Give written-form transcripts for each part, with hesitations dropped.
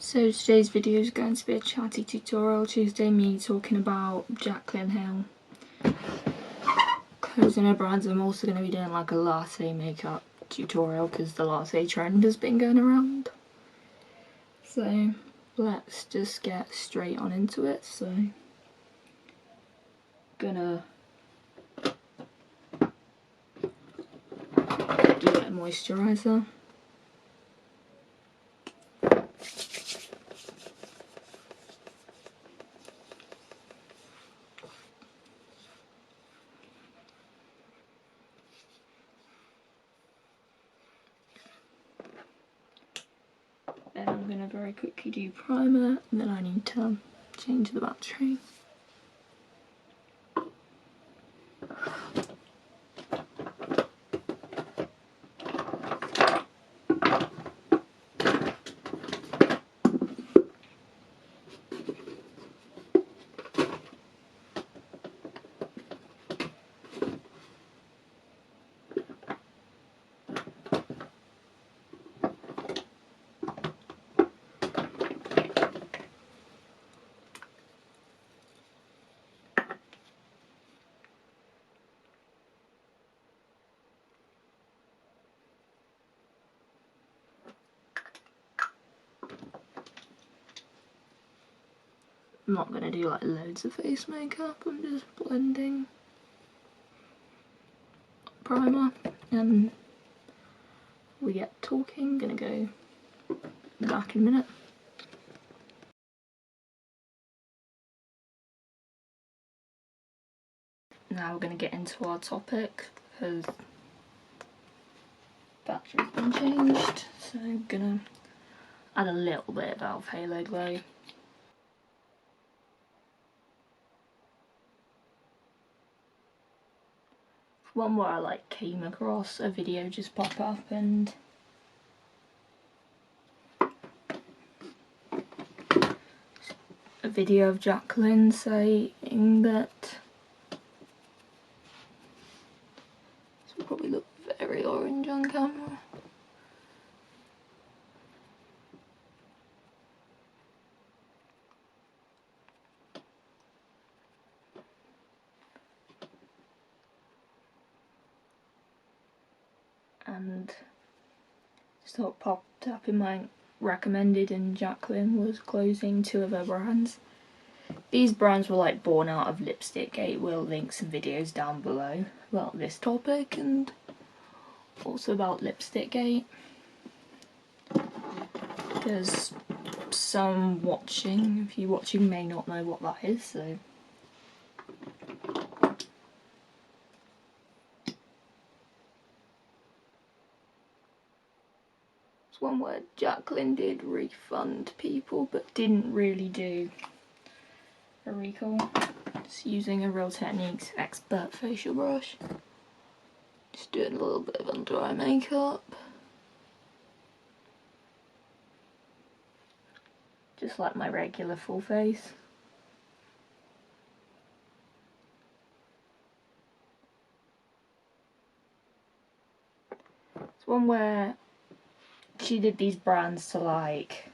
So today's video is going to be a chatty tutorial. Tuesday, me talking about Jaclyn Hill closing her brands. I'm also going to be doing like a latte makeup tutorial because the latte trend has been going around. So let's just get straight on into it. So gonna do a moisturiser. Then I'm going to very quickly do primer, and then I need to change the battery. I'm not going to do like loads of face makeup, I'm just blending primer, and we get talking. Gonna go back in a minute. Now we're going to get into our topic because battery's been changed, so I'm going to add a little bit of Elf Halo Glow. One where I like came across a video just pop up and a video of Jaclyn saying that this will probably look very orange on camera. And just what popped up in my recommended, and Jaclyn was closing 2 of her brands. These brands were like born out of Lipstick Gate. We'll link some videos down below about this topic and also about Lipstick Gate, because some watching, if you're watching, may not know what that is, so one where Jaclyn did refund people but didn't really do a recall. Just using a Real Techniques expert facial brush. Just doing a little bit of under eye makeup. Just like my regular full face. It's one where she did these brands to like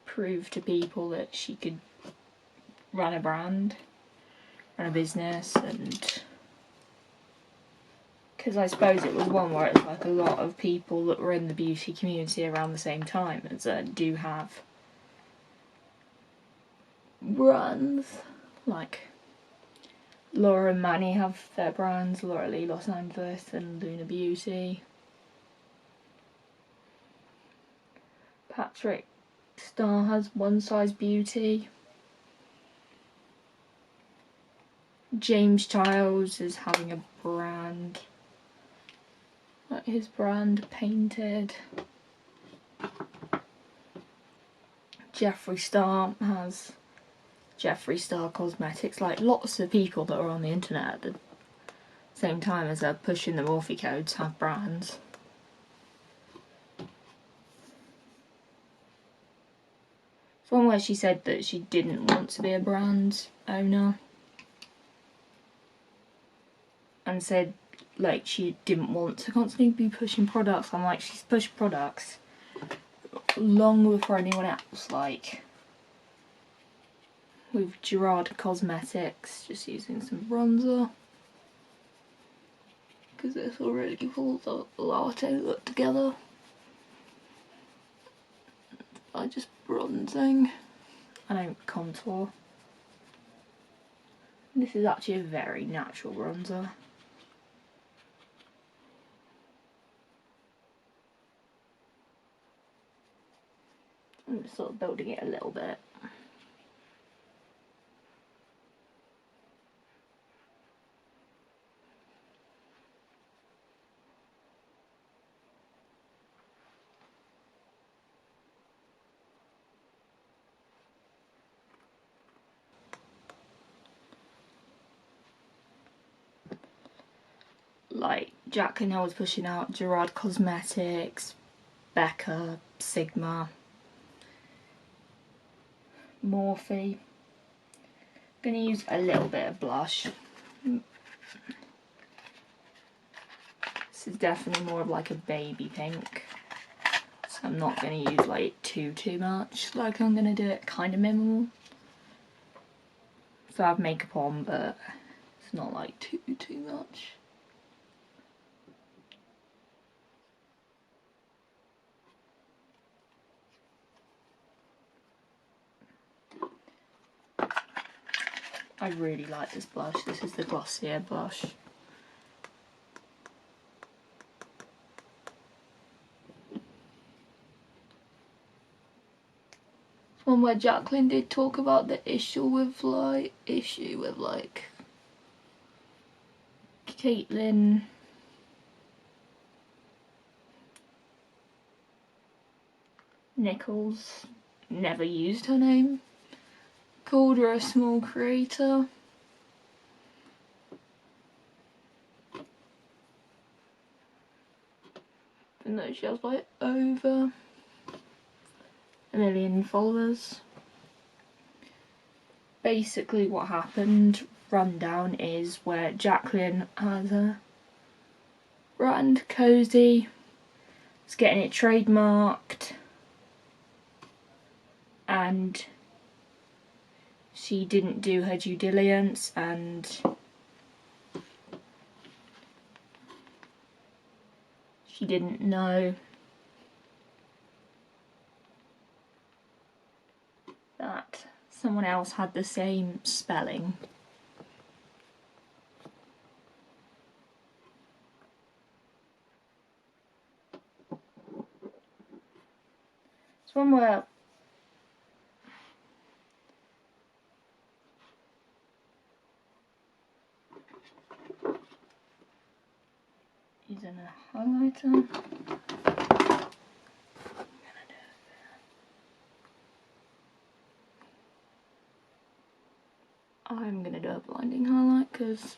prove to people that she could run a brand, run a business, and because I suppose it was one where it's like a lot of people that were in the beauty community around the same time as do have brands, like Laura and Manny have their brands, Laura Lee Los Angeles and Luna Beauty. Patrick Star has One Size Beauty. James Childs is having a brand, like his brand painted. Jeffree Star has Jeffree Star Cosmetics. Like lots of people that are on the internet at the same time as they're pushing the Morphe codes have brands. It's one where she said that she didn't want to be a brand owner and said like she didn't want to constantly be pushing products. I'm like, she's pushed products long before anyone else, like with Gerard Cosmetics, just using some bronzer because this already pulls the latte look together. I just bronzing, I don't contour. This is actually a very natural bronzer. I'm just sort of building it a little bit. Like Jacqueline was pushing out Gerard Cosmetics, Becca, Sigma, Morphe. I'm going to use a little bit of blush. This is definitely more of like a baby pink. So I'm not going to use like too much. Like I'm going to do it kind of minimal. So I have makeup on, but it's not like too much. I really like this blush. This is the Glossier blush. It's one where Jacqueline did talk about the issue with like Caitlin Nichols, never used her name, called her a small creator. Even though she has like over 1 million followers. Basically what happened, rundown, is where Jacqueline has a brand, Cozy, is getting it trademarked, and she didn't do her due diligence and she didn't know that someone else had the same spelling. It's one where using a highlighter. I'm gonna do a blinding highlight because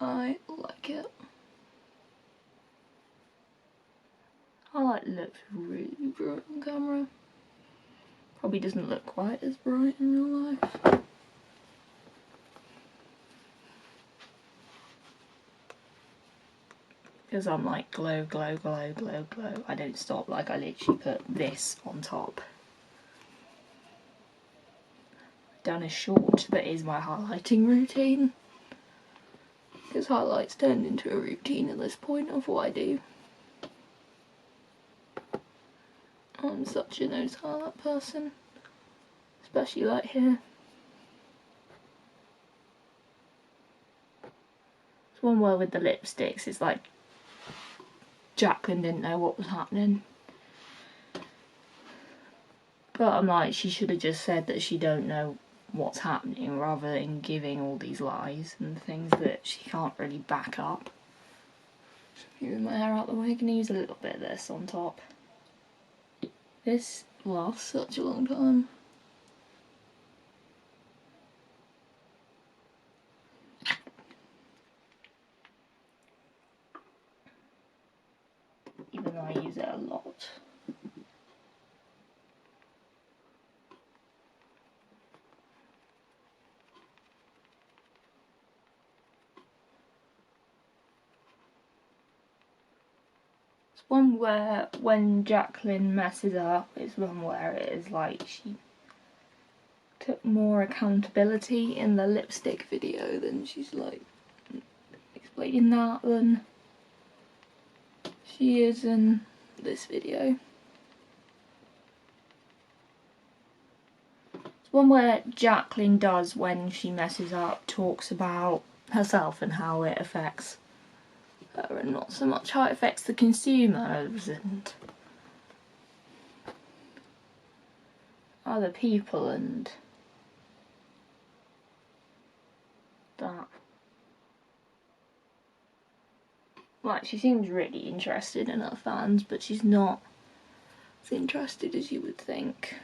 I like it. Highlight looks really bright on camera. Probably doesn't look quite as bright in real life. Because I'm like glow, glow, glow, glow, glow. I don't stop, like I literally put this on top. Done a short that is my highlighting routine. Because highlights turned into a routine at this point of what I do. I'm such a nose highlight person. Especially like here. It's one where with the lipsticks, it's like Jacqueline didn't know what was happening. But I'm like, she should have just said that she don't know what's happening rather than giving all these lies and things that she can't really back up. Moving my hair out the way, I'm going to use a little bit of this on top. This lasts such a long time. Even though I use it a lot. One where when Jacqueline messes up, it's one where it is like she took more accountability in the lipstick video than she's like explaining that than she is in this video. It's one where Jacqueline does when she messes up, talks about herself and how it affects her and not so much how it affects the consumers and other people and that. Like, she seems really interested in her fans, but she's not as interested as you would think.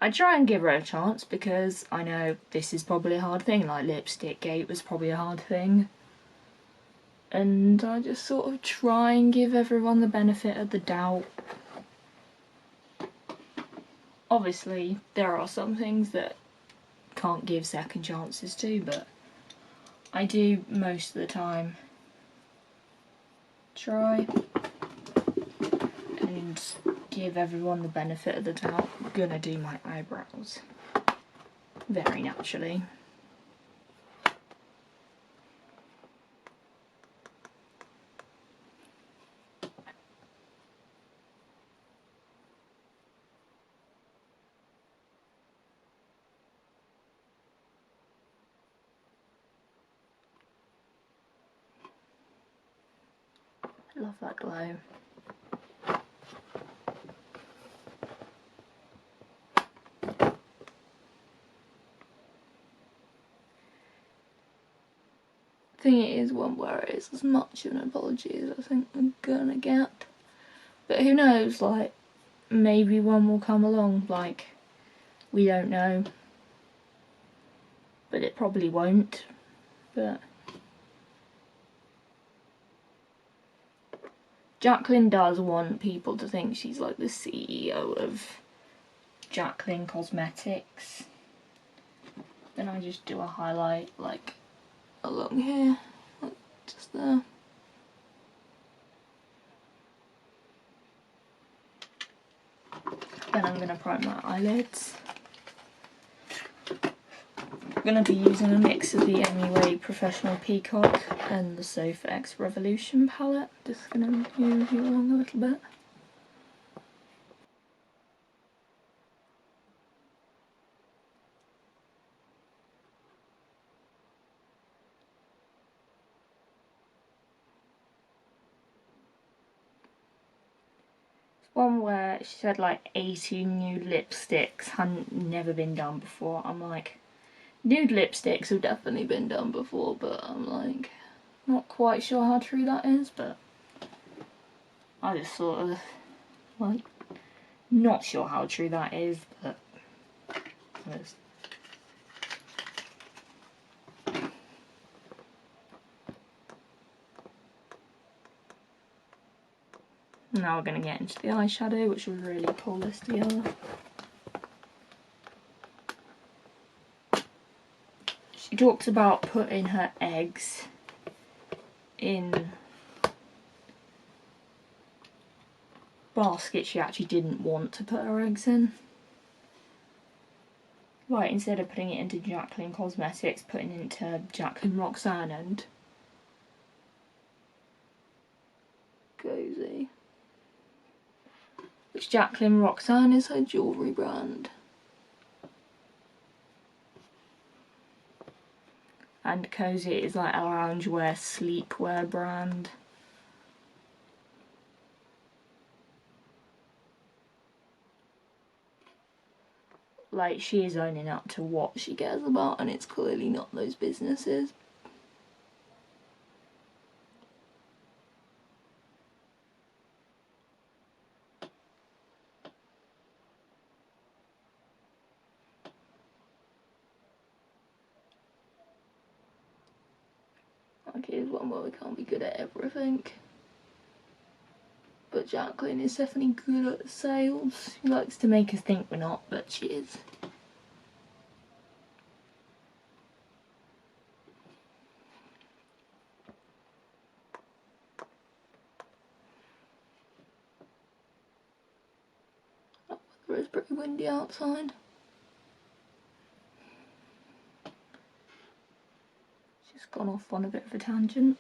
I try and give her a chance because I know this is probably a hard thing, like Lipstick Gate was probably a hard thing. And I just sort of try and give everyone the benefit of the doubt. Obviously, there are some things that can't give second chances to, but I do most of the time try and give everyone the benefit of the doubt. I'm gonna do my eyebrows very naturally. I love that glow. I think it is one where it is as much of an apology as I think I'm gonna get. But who knows, like, maybe one will come along, like, we don't know. But it probably won't. But Jacqueline does want people to think she's like the CEO of Jacquylin Cosmetics. Then I just do a highlight like along here, like just there. Then I'm going to prime my eyelids. I'm going to be using a mix of the MUA Professional Peacock and the Sofa X Revolution palette. Just going to move you along a little bit. One where she said like 18 new lipsticks hadn't never been done before. I'm like, nude lipsticks have definitely been done before, but I'm like, not quite sure how true that is, but I just sort of like, not sure how true that is, but now we're going to get into the eyeshadow, which will really pull this together. She talks about putting her eggs in basket she actually didn't want to put her eggs in. Right, instead of putting it into Jacquylin Cosmetics, putting it into Jacquylin Roxanne and Cozy. Which Jacquylin Roxanne is her jewellery brand. And Cozy is like a loungewear, sleepwear brand. Like, she is owning up to what she cares about, and it's clearly not those businesses. Like, here's one where we can't be good at everything. But Jacquylin is definitely good at sales. She likes to make us think we're not, but she is. it's pretty windy outside. Just gone off on a bit of a tangent.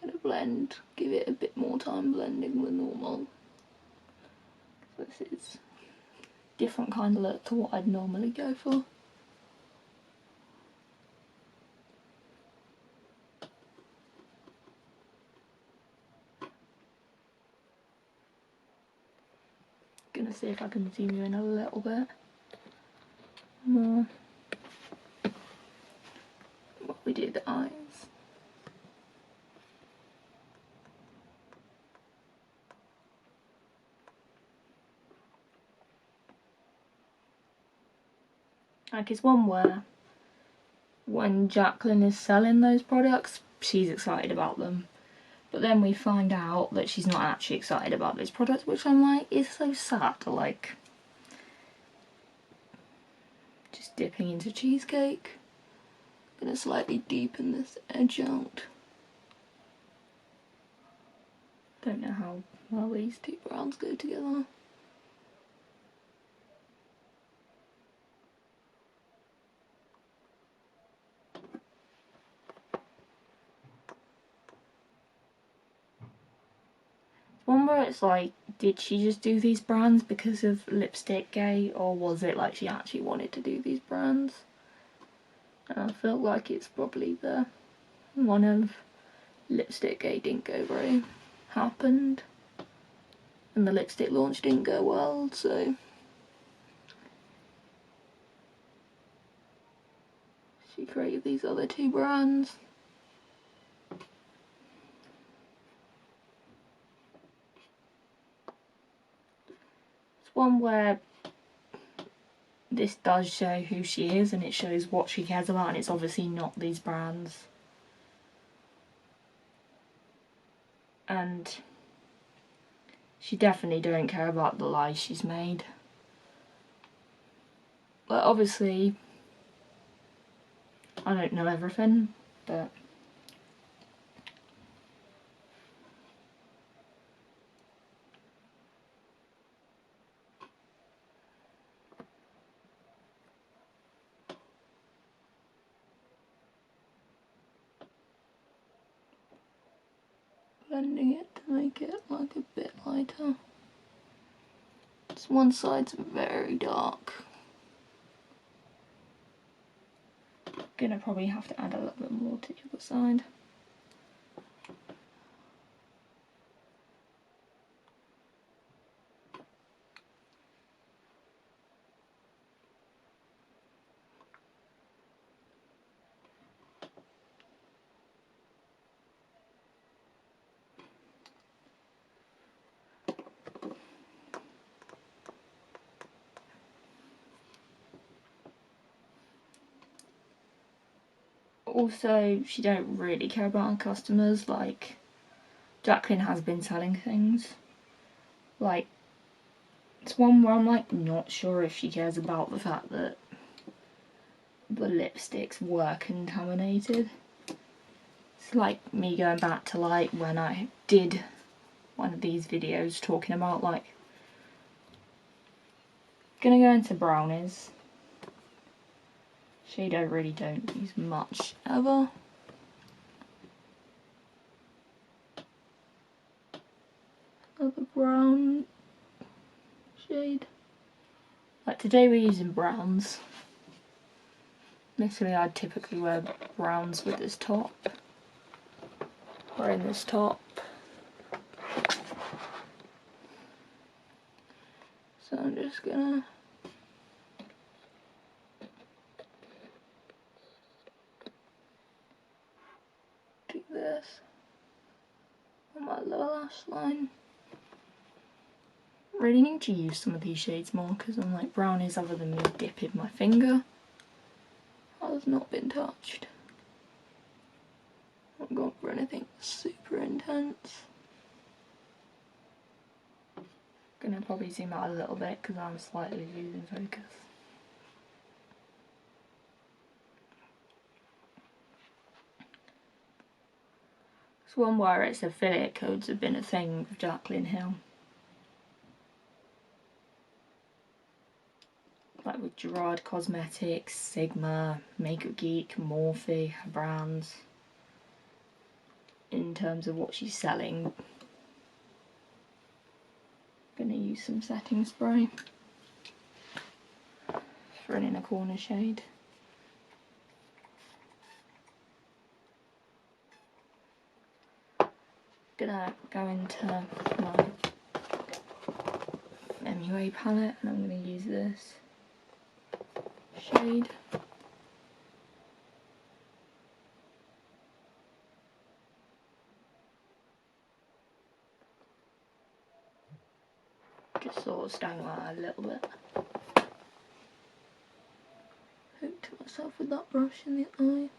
Gonna blend, give it a bit more time blending than normal. This is a different kind of look to what I'd normally go for. Gonna see if I can zoom you in a little bit more while we do the eyes. Like, it's one where when Jacqueline is selling those products, she's excited about them. But then we find out that she's not actually excited about those products, which I'm like, is so sad. Like, just dipping into cheesecake. Gonna slightly deepen this edge out. Don't know how well these two browns go together. One where it's like, did she just do these brands because of Lipstick Gay, or was it like she actually wanted to do these brands? And I feel like it's probably the one of Lipstick Gay didn't go very happened, and the lipstick launch didn't go well, so she created these other two brands. One where this does show who she is and it shows what she cares about, and it's obviously not these brands. And she definitely don't care about the lies she's made. But obviously, I don't know everything, but blending it to make it like a bit lighter. This one side's very dark. Gonna probably have to add a little bit more to the other side. Also, she don't really care about her customers. Like, Jacqueline has been selling things. Like, it's one where I'm like not sure if she cares about the fact that the lipsticks were contaminated. It's like me going back to like when I did one of these videos talking about like, gonna go into brownies. Shade I really don't use much ever. Another brown shade. Like today we're using browns. Initially I'd typically wear browns with this top. Wearing this top. So I'm just gonna do this on my lower lash line. Really need to use some of these shades more because I'm like brownies other than me dipping my finger has not been touched. I'm going for anything super intense. Gonna probably zoom out a little bit because I'm slightly losing focus. It's one where it's affiliate codes have been a thing with Jaclyn Hill. Like with Gerard Cosmetics, Sigma, Makeup Geek, Morphe, her brands. In terms of what she's selling. Gonna use some setting spray for an inner corner shade. Gonna go into my MUA palette and I'm gonna use this shade. Just sort of stang that a little bit. Hook to myself with that brush in the eye.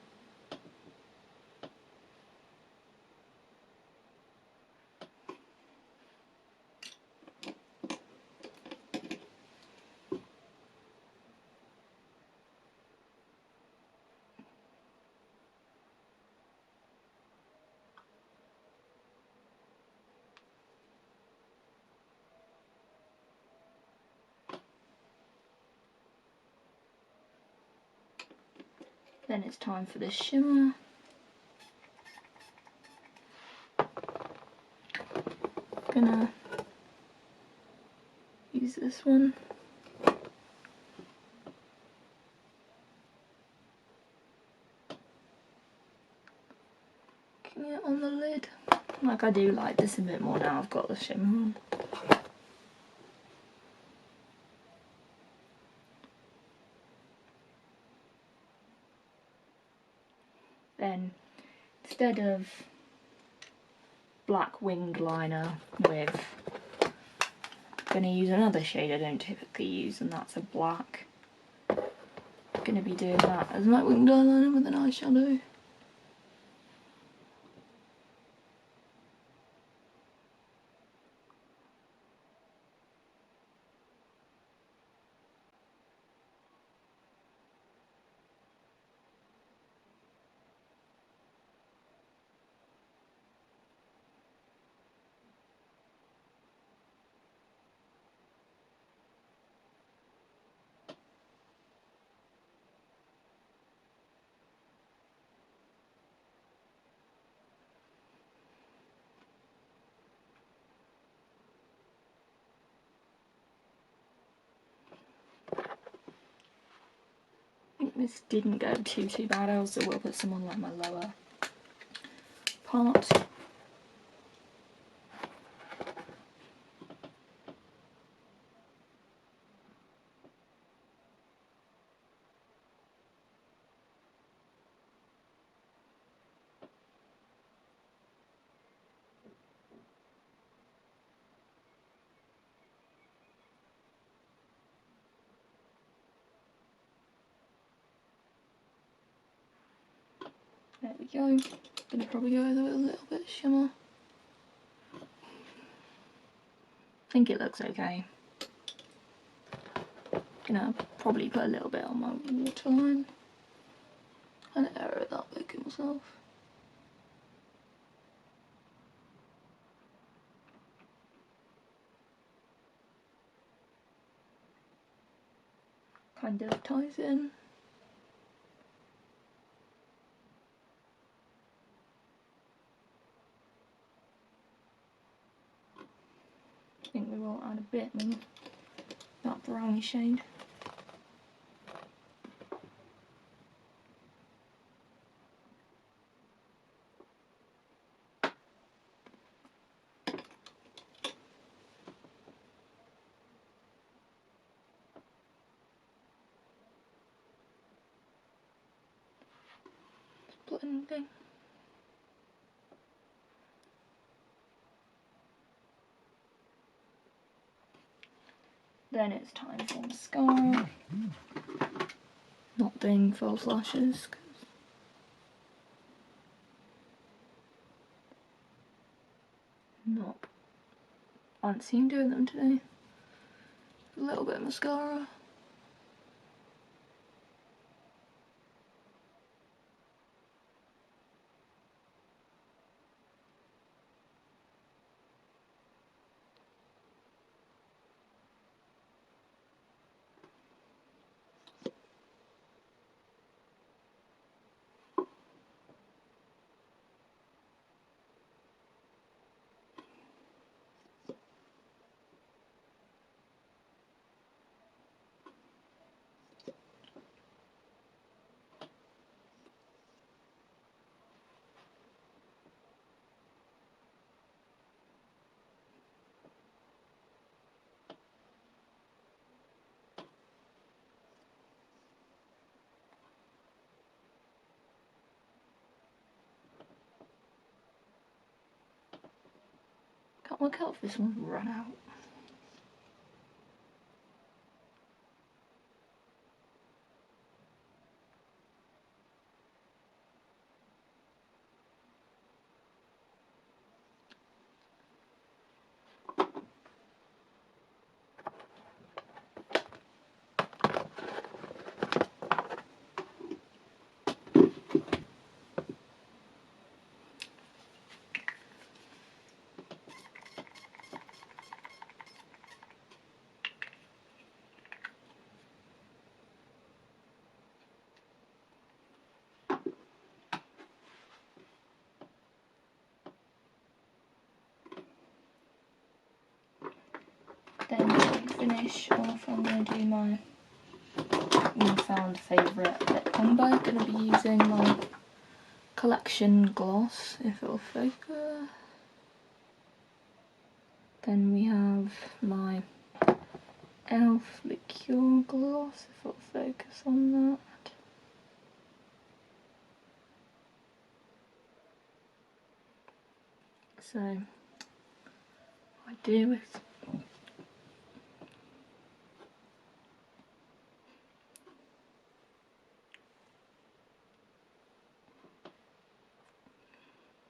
Then it's time for the shimmer. Gonna use this one. Putting it on the lid. Like I do like this a bit more now I've got the shimmer on. Then instead of black winged liner with, I'm gonna use another shade I don't typically use, and that's a black. I'm gonna be doing that as my winged eyeliner with an eyeshadow. I think this didn't go too bad. I also will put some on like my lower part. There we go. Gonna probably go with a little bit of shimmer. I think it looks okay. Gonna probably put a little bit on my waterline. Kind of error that look at myself. Kind of ties in. I think we will add a bit more that browny shade. Blending. Then it's time for mascara. Not doing false lashes. Not fancy doing them today. A little bit of mascara. Can't work out if this one's run out. Then to finish off, I'm going to do my newfound favourite lip combo. I'm going to be using my collection gloss, if it'll focus. Then we have my e.l.f. liqueur gloss, if it'll focus on that. So, what I do is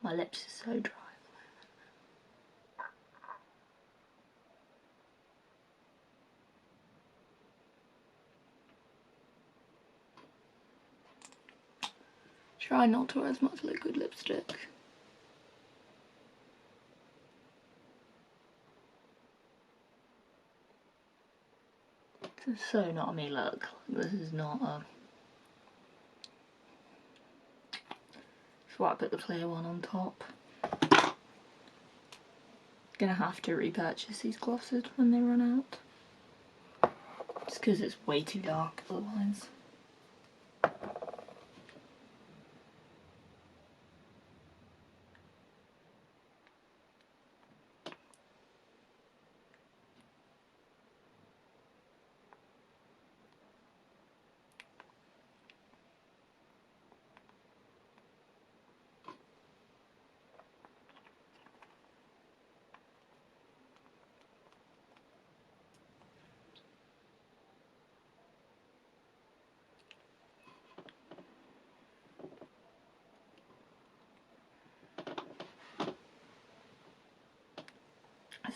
my lips are so dry. Try not to wear as much liquid lipstick. This is so not a me look. This is not a... That's why I put the clear one on top. Gonna have to repurchase these glosses when they run out. Just because it's way too dark otherwise.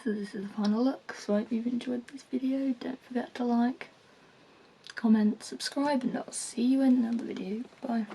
So this is the final look, so I hope you've enjoyed this video. Don't forget to like, comment, subscribe, and I'll see you in another video. Bye.